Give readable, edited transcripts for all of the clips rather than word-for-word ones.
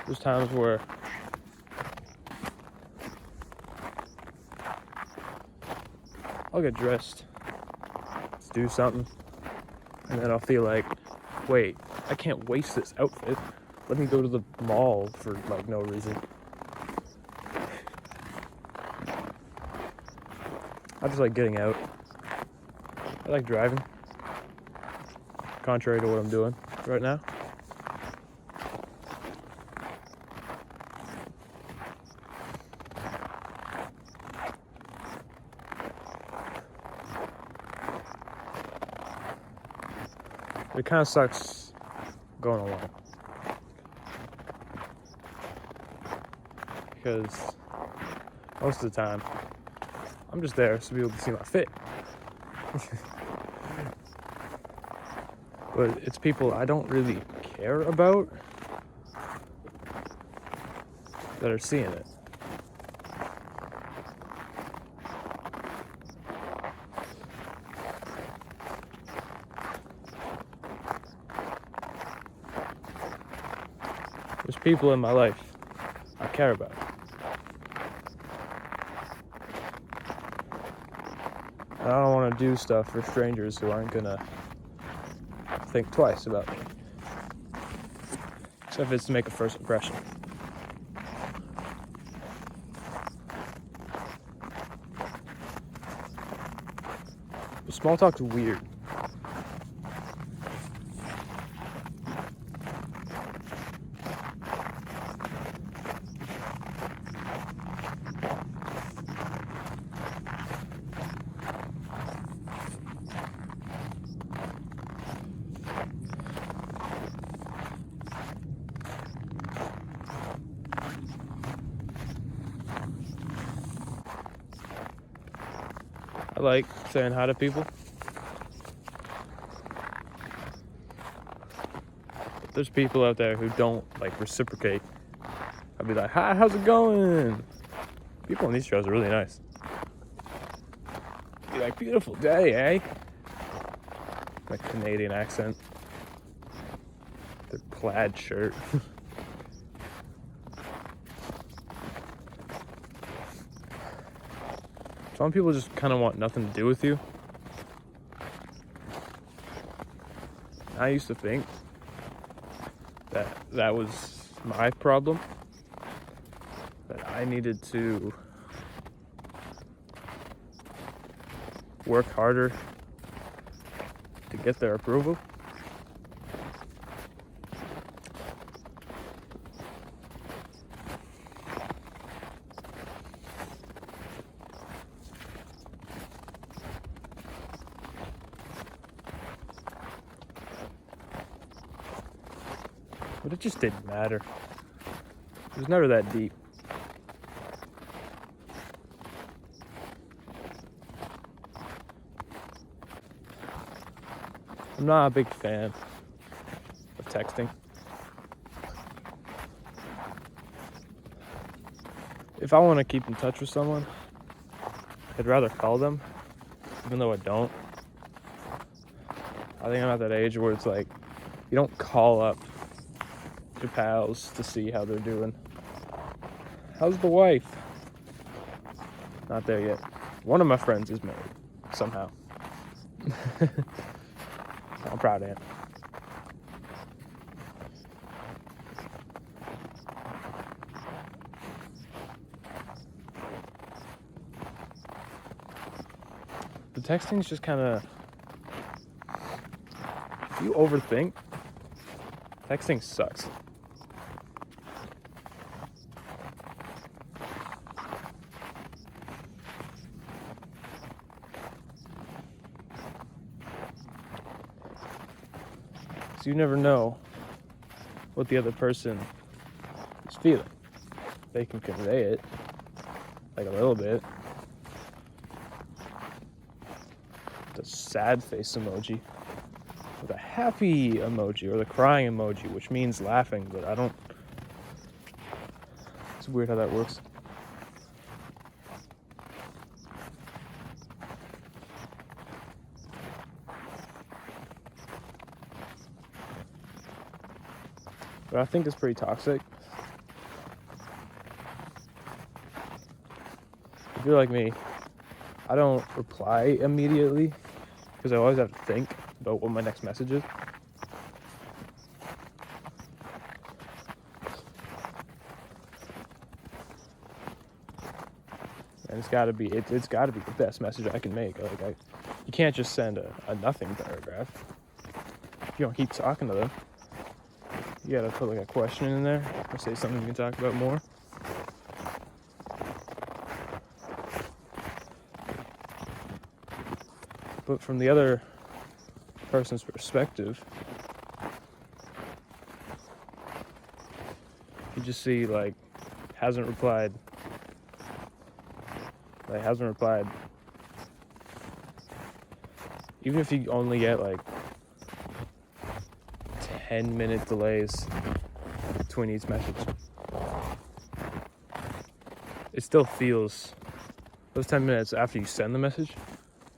There's times where I'll get dressed to do something, and then I'll feel like, wait, I can't waste this outfit. Let me go to the mall for like no reason. I just like getting out. I like driving, contrary to what I'm doing right now. It kind of sucks going alone, because most of the time I'm just there to be able to see my fit. But it's people I don't really care about that are seeing it. There's people in my life I care about. I don't want to do stuff for strangers who aren't gonna think twice about me. Except if it's to make a first impression. But small talk's weird. I like saying hi to people. But there's people out there who don't like reciprocate. I'd be like, hi, how's it going? People on these shows are really nice. Be like, beautiful day, eh? Like Canadian accent. Their plaid shirt. Some people just kind of want nothing to do with you. I used to think that was my problem. That I needed to work harder to get their approval. But it just didn't matter. It was never that deep. I'm not a big fan of texting. If I want to keep in touch with someone, I'd rather call them, even though I don't. I think I'm at that age where it's like, you don't call up your pals to see how they're doing. How's the wife? Not there yet. One of my friends is married, somehow. I'm proud of him. The texting's just kind of, if you overthink, texting sucks. So you never know what the other person is feeling. They can convey it, like a little bit. The sad face emoji, or the happy emoji, or the crying emoji, which means laughing, but I don't. It's weird how that works. But I think it's pretty toxic. if you're like me, I don't reply immediately because I always have to think about what my next message is. And it's got to be the best message I can make. Like you can't just send a nothing paragraph. If you don't keep talking to them, you gotta put like a question in there or say something you can talk about more. But from the other person's perspective, you just see like hasn't replied. Even if you only get like 10-minute delays between each message, it still feels, those 10 minutes after you send the message,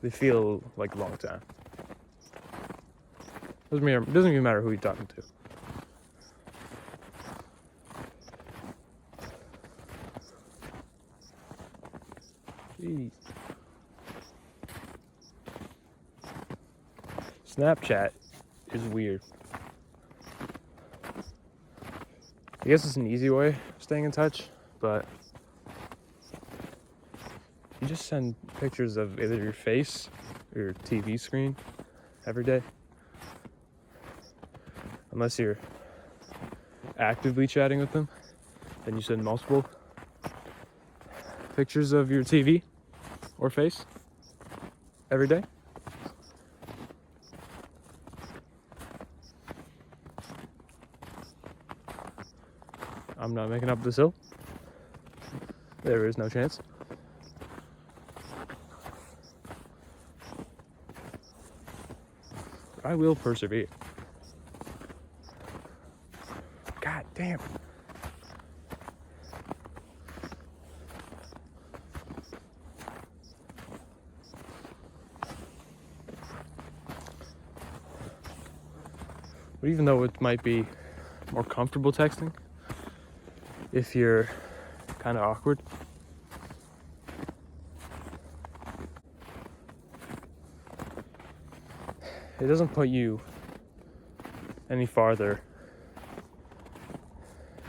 they feel like a long time. Doesn't even matter who you're talking to. Jeez. Snapchat is weird. I guess it's an easy way of staying in touch, but you just send pictures of either your face or your TV screen every day. Unless you're actively chatting with them, then you send multiple pictures of your TV or face every day. I'm not making up this hill. There is no chance. I will persevere. God damn. But even though it might be more comfortable texting, if you're kind of awkward, it doesn't put you any farther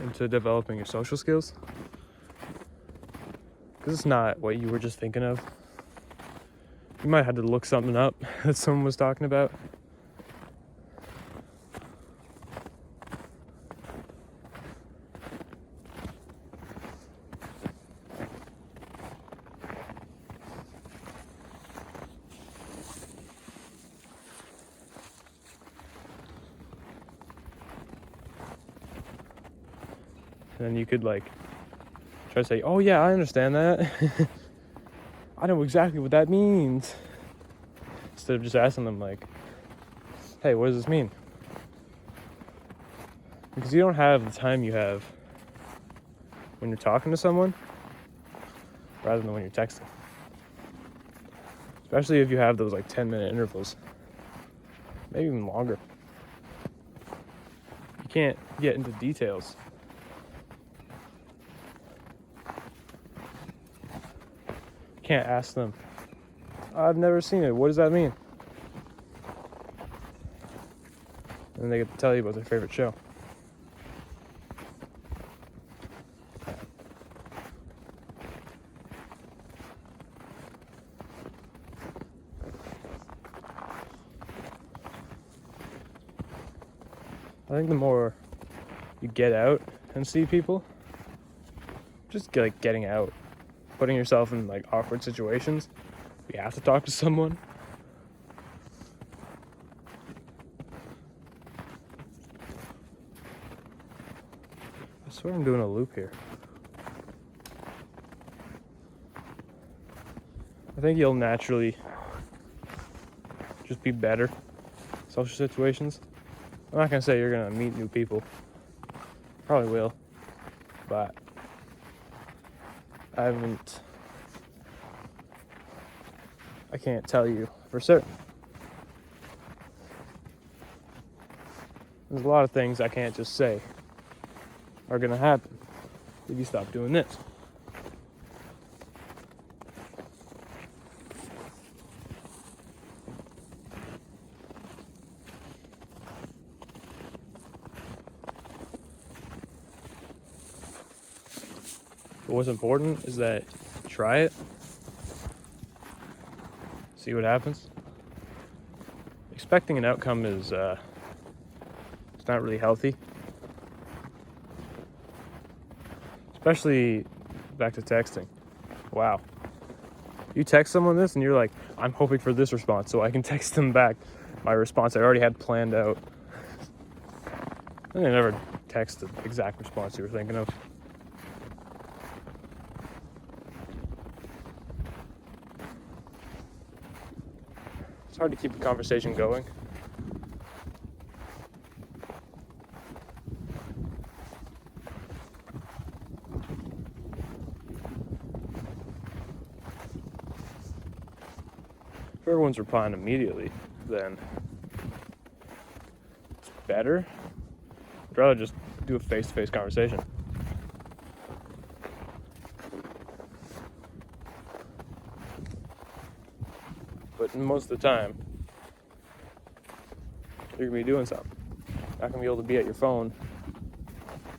into developing your social skills, because it's not what you were just thinking of. You might have to look something up that someone was talking about. And then you could like try to say, oh yeah, I understand that. I know exactly what that means. Instead of just asking them like, hey, what does this mean? Because you don't have the time you have when you're talking to someone rather than when you're texting. Especially if you have those like 10-minute intervals. Maybe even longer. You can't get into details. Can't ask them, I've never seen it, what does that mean? And then they get to tell you about their favorite show. I think the more you get out and see people, just like getting out, putting yourself in like awkward situations, you have to talk to someone. I swear I'm doing a loop here. I think you'll naturally just be better in social situations. I'm not gonna say you're gonna meet new people. Probably will, but I can't tell you for certain. There's a lot of things I can't just say are gonna happen if you stop doing this. But what's important is that you try it, see what happens. Expecting an outcome is it's not really healthy. Especially back to texting. Wow. You text someone this and you're like, I'm hoping for this response so I can text them back my response I already had planned out. And they never text the exact response you were thinking of. It's hard to keep a conversation going. If everyone's replying immediately, then it's better. I'd rather just do a face-to-face conversation. But most of the time, you're gonna be doing something. Not gonna be able to be at your phone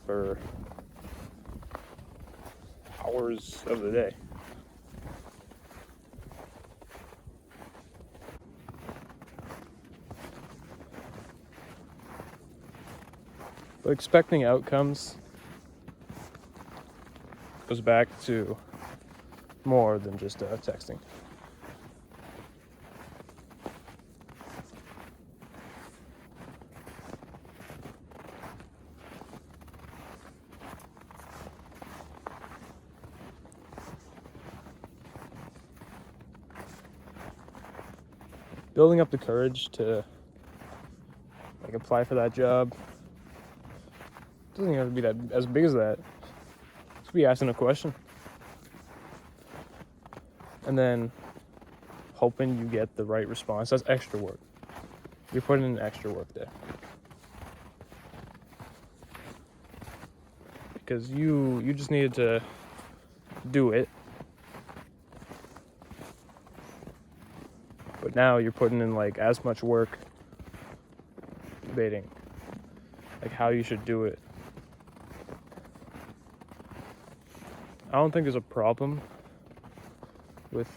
for hours of the day. But expecting outcomes goes back to more than just texting. Building up the courage to like apply for that job doesn't even have to be that as big as that. Just be asking a question. And then hoping you get the right response. That's extra work. You're putting in extra work there. Because you just needed to do it. But now you're putting in like as much work debating like how you should do it. I don't think there's a problem with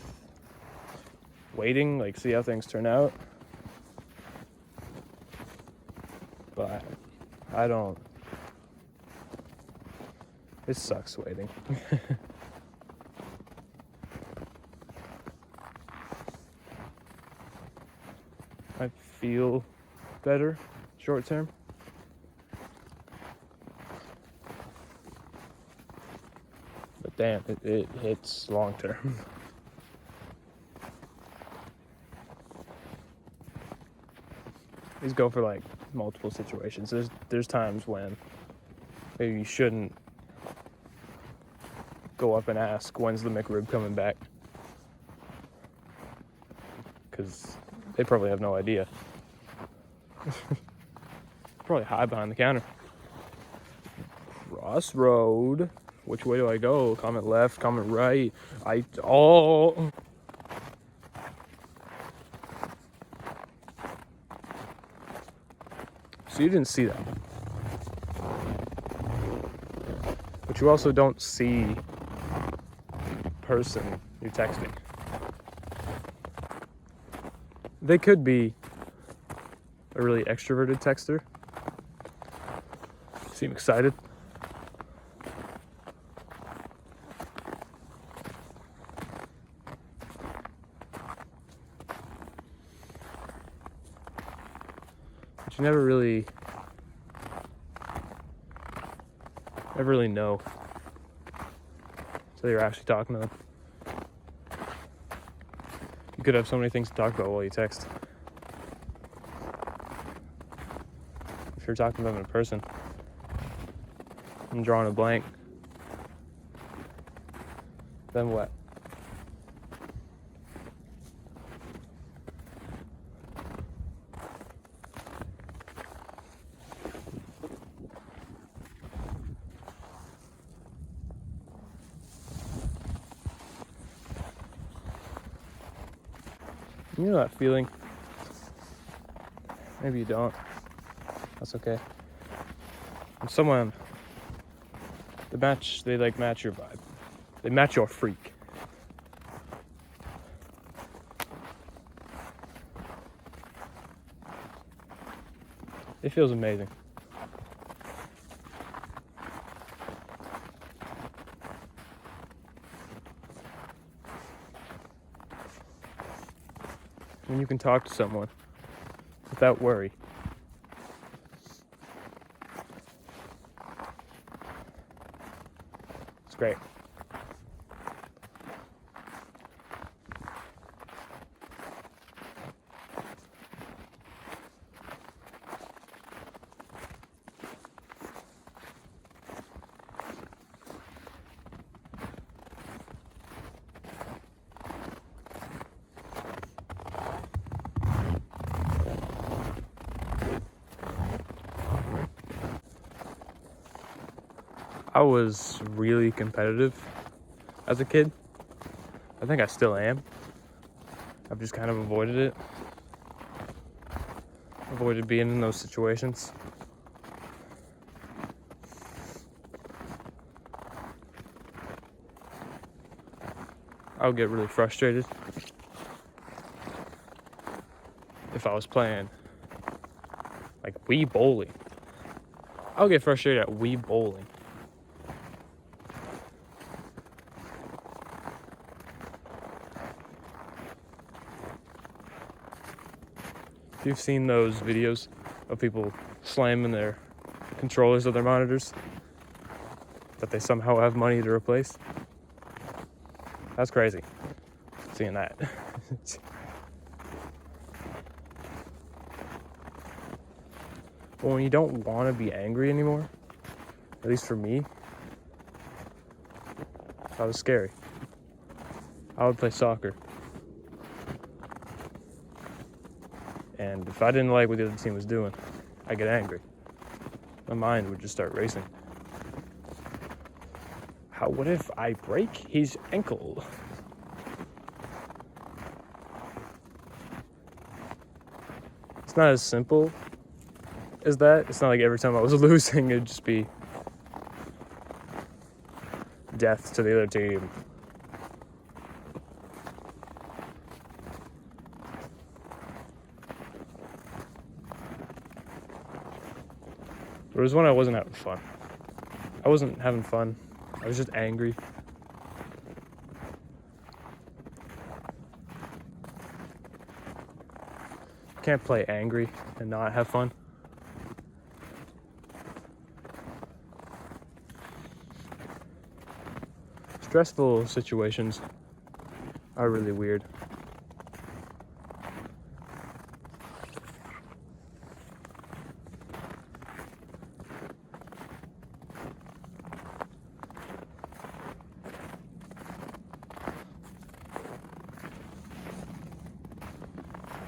waiting, like see how things turn out. But I don't. It sucks waiting. I feel better short term. But damn, it hits long term. These go for like multiple situations. There's times when maybe you shouldn't go up and ask, when's the McRib coming back? Because they probably have no idea. Probably hide behind the counter. Crossroad. Which way do I go? Comment left, comment right. So you didn't see that. But you also don't see the person you're texting. They could be a really extroverted texter. Seem excited. But you never really know until you're actually talking to them. You could have so many things to talk about while you text. If you're talking to them in person, I'm drawing a blank. Then what? You know that feeling? Maybe you don't. That's okay. When someone, they match your vibe. They match your freak. It feels amazing. When you can talk to someone without worry. It's great. I was really competitive as a kid. I think I still am. I've just kind of avoided it. Avoided being in those situations. I would get really frustrated if I was playing like Wii bowling. I would get frustrated at Wii bowling. If you've seen those videos of people slamming their controllers of their monitors that they somehow have money to replace, that's crazy. Seeing that. But when you don't want to be angry anymore, at least for me, that was scary. I would play soccer. And if I didn't like what the other team was doing, I'd get angry. My mind would just start racing. What if I break his ankle? It's not as simple as that. It's not like every time I was losing, it'd just be death to the other team. There was one I wasn't having fun. I wasn't having fun. I was just angry. Can't play angry and not have fun. Stressful situations are really weird.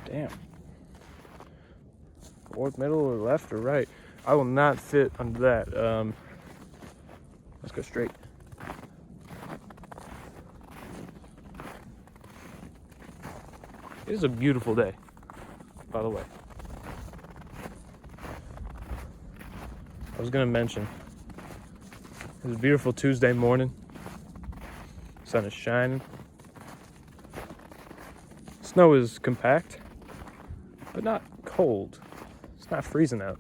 Damn. Fourth, middle, or left, or right? I will not fit under that. Let's go straight. It is a beautiful day, by the way. I was gonna mention, it was a beautiful Tuesday morning. Sun is shining. Snow is compact, but not cold. It's not freezing out.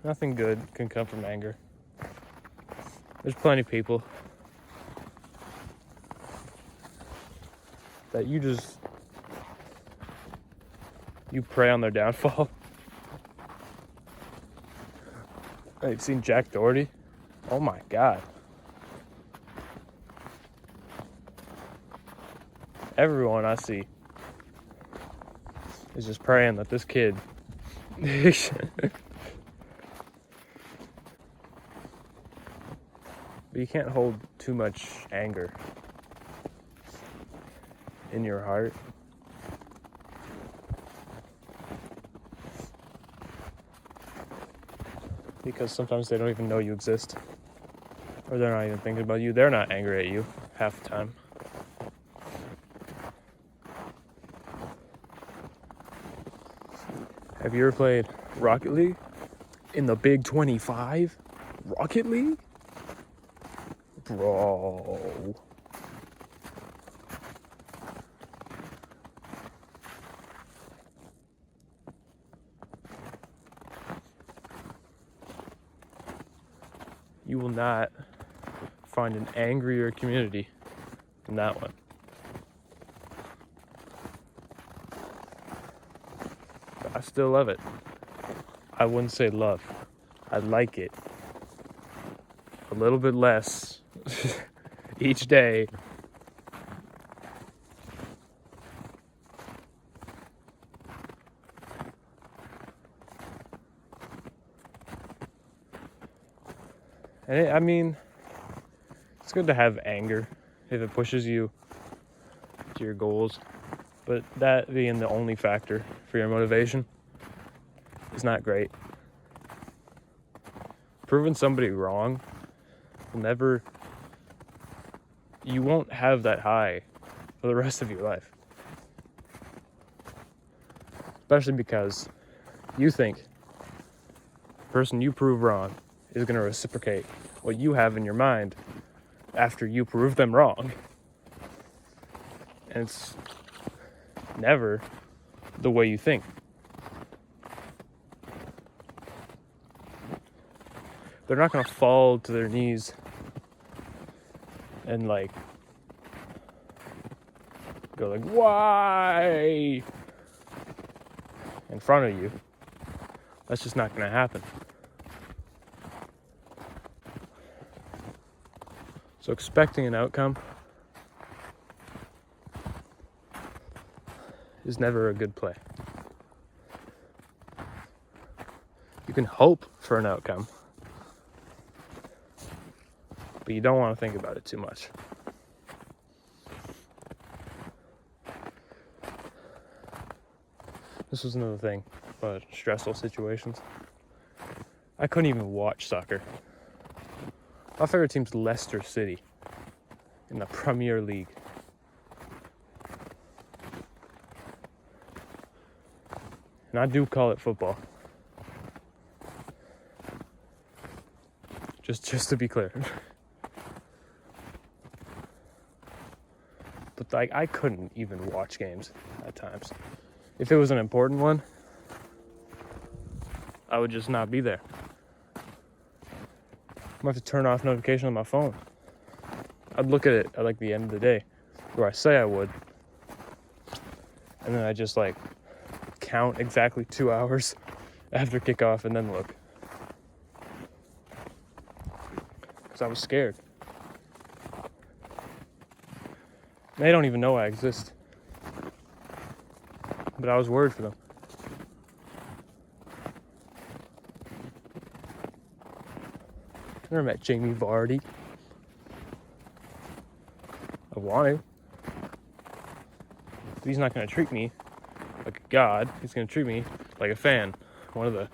Nothing good can come from anger. There's plenty of people that you prey on their downfall. I've seen Jack Doherty. Oh my God. Everyone I see is just praying that this kid But you can't hold too much anger in your heart. because sometimes they don't even know you exist, or they're not even thinking about you. They're not angry at you half the time. Have you ever played Rocket League in the Big 25? Rocket League? Bro. You will not find an angrier community than that one. But I still love it. I wouldn't say love. I like it. A little bit less each day. And I mean, it's good to have anger if it pushes you to your goals, but that being the only factor for your motivation is not great. Proving somebody wrong will never, you won't have that high for the rest of your life. Especially because you think the person you prove wrong is going to reciprocate what you have in your mind after you prove them wrong. And it's never the way you think. They're not going to fall to their knees and like go like, why? In front of you. That's just not going to happen. So expecting an outcome is never a good play. You can hope for an outcome, but you don't want to think about it too much. This was another thing about stressful situations. I couldn't even watch soccer. My favorite team's Leicester City in the Premier League. And I do call it football. Just to be clear. But like, I couldn't even watch games at times. If it was an important one, I would just not be there. I might have to turn off notification on my phone. I'd look at it at like the end of the day, where I say I would, and then I just like count exactly 2 hours after kickoff and then look. Because I was scared. They don't even know I exist. But I was worried for them. I never met Jamie Vardy. I want to. But he's not going to treat me like a god. He's going to treat me like a fan. One of the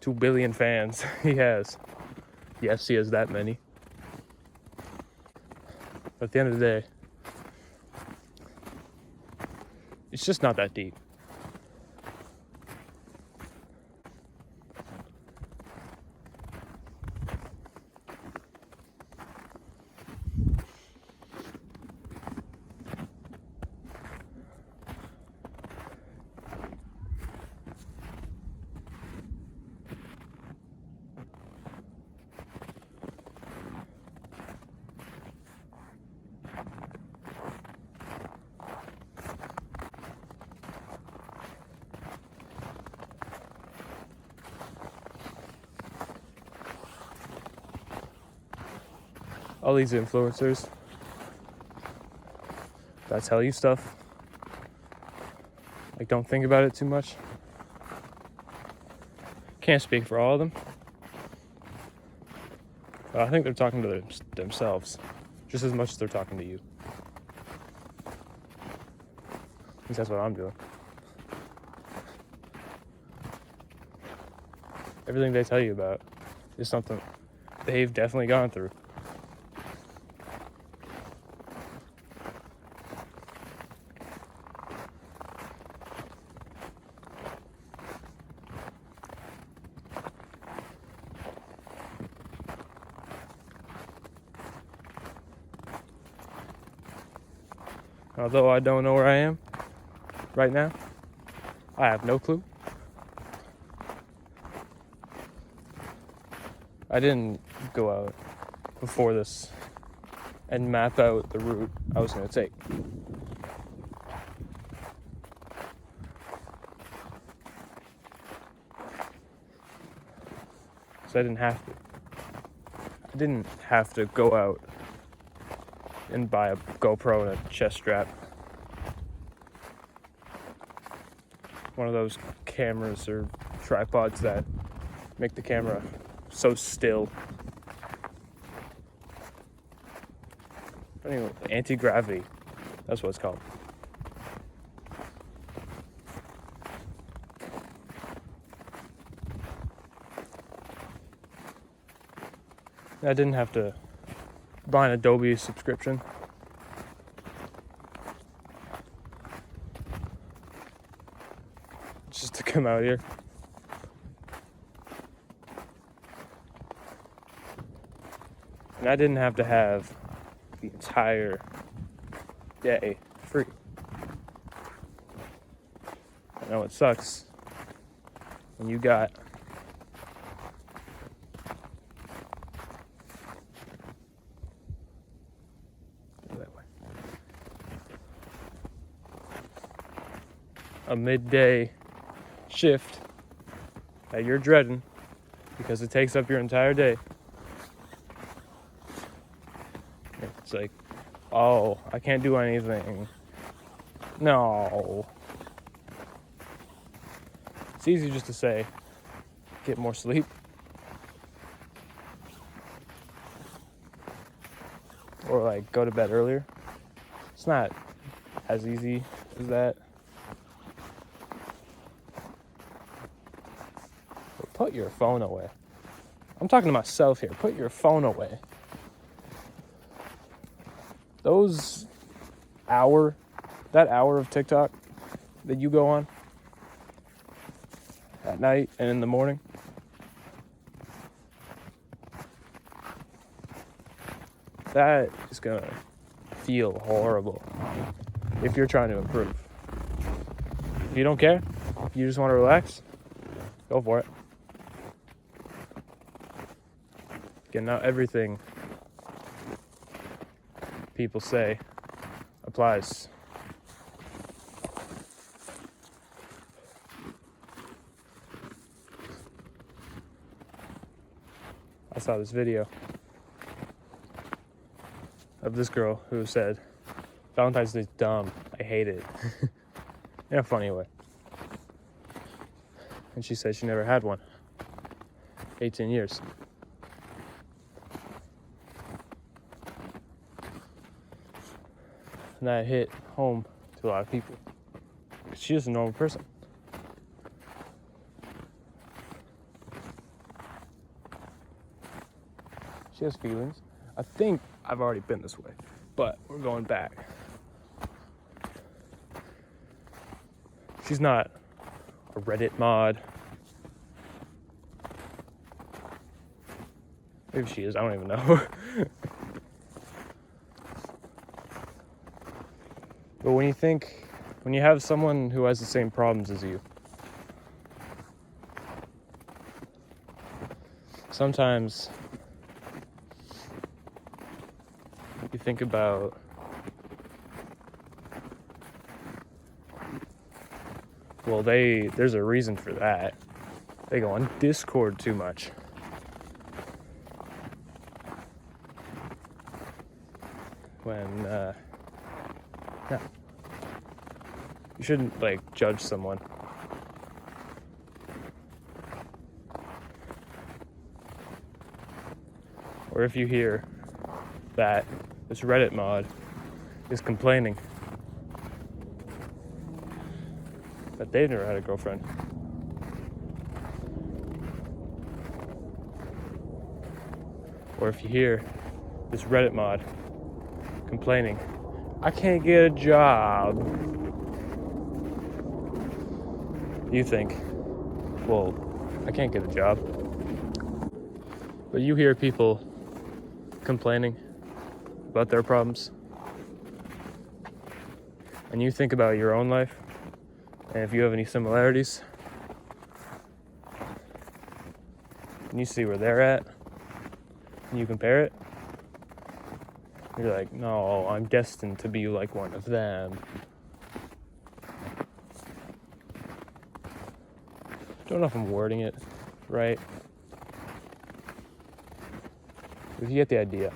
2 billion fans he has. Yes, he has that many. But at the end of the day, it's just not that deep. All these influencers that tell you stuff, like, don't think about it too much. Can't speak for all of them, but I think they're talking to themselves just as much as they're talking to you. At least that's what I'm doing. Everything they tell you about is something they've definitely gone through. Although I don't know where I am right now, I have no clue. I didn't go out before this and map out the route I was going to take. So I didn't have to. I didn't have to go out and buy a GoPro and a chest strap. One of those cameras or tripods that make the camera so still. Anyway, anti-gravity, that's what it's called. I didn't have to buy an Adobe subscription. Just to come out here. And I didn't have to have the entire day free. I know it sucks when you got a midday shift that you're dreading because it takes up your entire day. It's like, oh, I can't do anything. No. It's easy just to say, get more sleep. Or like go to bed earlier. It's not as easy as that. But put your phone away. I'm talking to myself here. Put your phone away. That hour of TikTok that you go on at night and in the morning, that is gonna feel horrible if you're trying to improve. If you don't care, if you just want to relax, go for it. Getting out everything people say applies. I saw this video of this girl who said, Valentine's Day's dumb, I hate it. In a funny way. And she said she never had one. 18 years. And that hit home to a lot of people. She's just a normal person. She has feelings. I think I've already been this way, but we're going back. She's not a Reddit mod. Maybe she is, I don't even know. But when you have someone who has the same problems as you, sometimes you think about there's a reason for that. They go on Discord too much. When no. You shouldn't judge someone. Or if you hear that this Reddit mod is complaining that they've never had a girlfriend. Or if you hear this Reddit mod complaining, I can't get a job, you think, well, I can't get a job. But you hear people complaining about their problems, and you think about your own life, and if you have any similarities, and you see where they're at, and you compare it, you're like, no, I'm destined to be like one of them. Don't know if I'm wording it right, but you get the idea.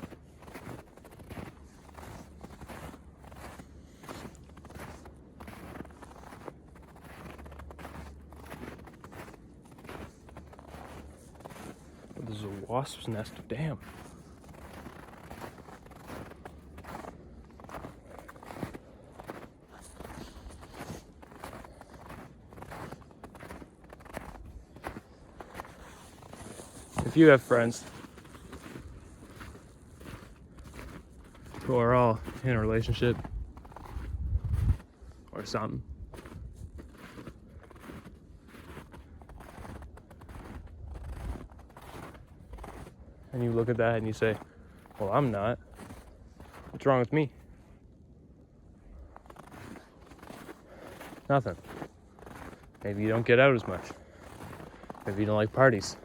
There's a wasp's nest. Damn. If you have friends who are all in a relationship or something, and you look at that and you say, well, I'm not. What's wrong with me? Nothing. Maybe you don't get out as much. Maybe you don't like parties.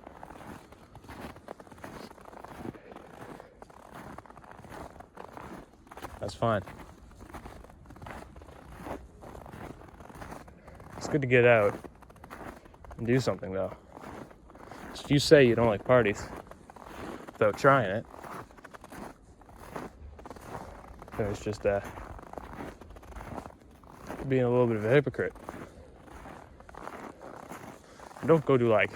That's fine. It's good to get out and do something, though. So if you say you don't like parties without trying it, then it's just being a little bit of a hypocrite. Don't go to, like,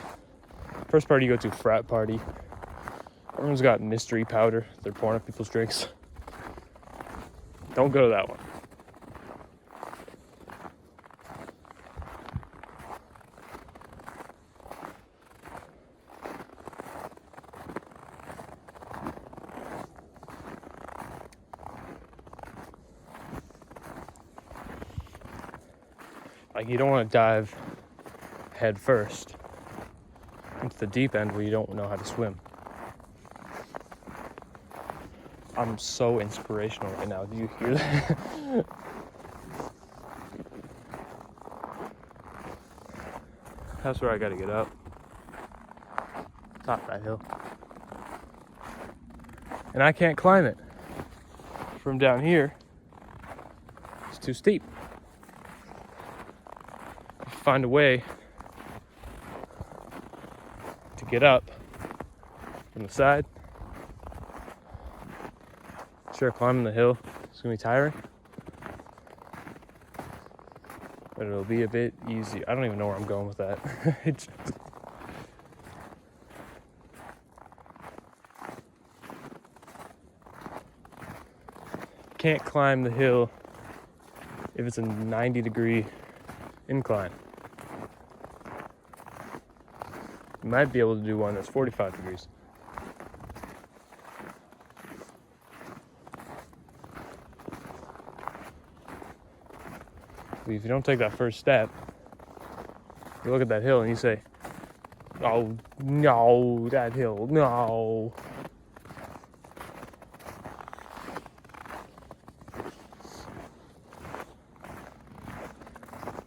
first party you go to, frat party. Everyone's got mystery powder they're pouring up people's drinks. Don't go to that one. Like, you don't want to dive head first into the deep end where you don't know how to swim. I'm so inspirational right now. Do you hear that? That's where I gotta get up. Top that hill. And I can't climb it. From down here, it's too steep. Find a way to get up from the side. Sure, climbing the hill is gonna be tiring, but it'll be a bit easy. I don't even know where I'm going with that. Can't climb the hill if it's a 90-degree incline. You might be able to do one that's 45 degrees. But if you don't take that first step, you look at that hill and you say, oh no, that hill, no.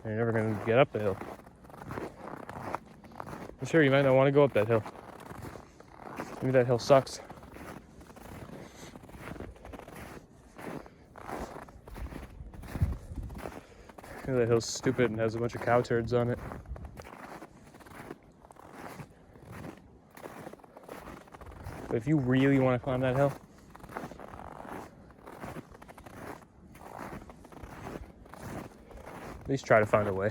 And you're never going to get up the hill. I'm sure you might not want to go up that hill. Maybe that hill sucks. Maybe that hill's stupid and has a bunch of cow turds on it. But if you really want to climb that hill, at least try to find a way.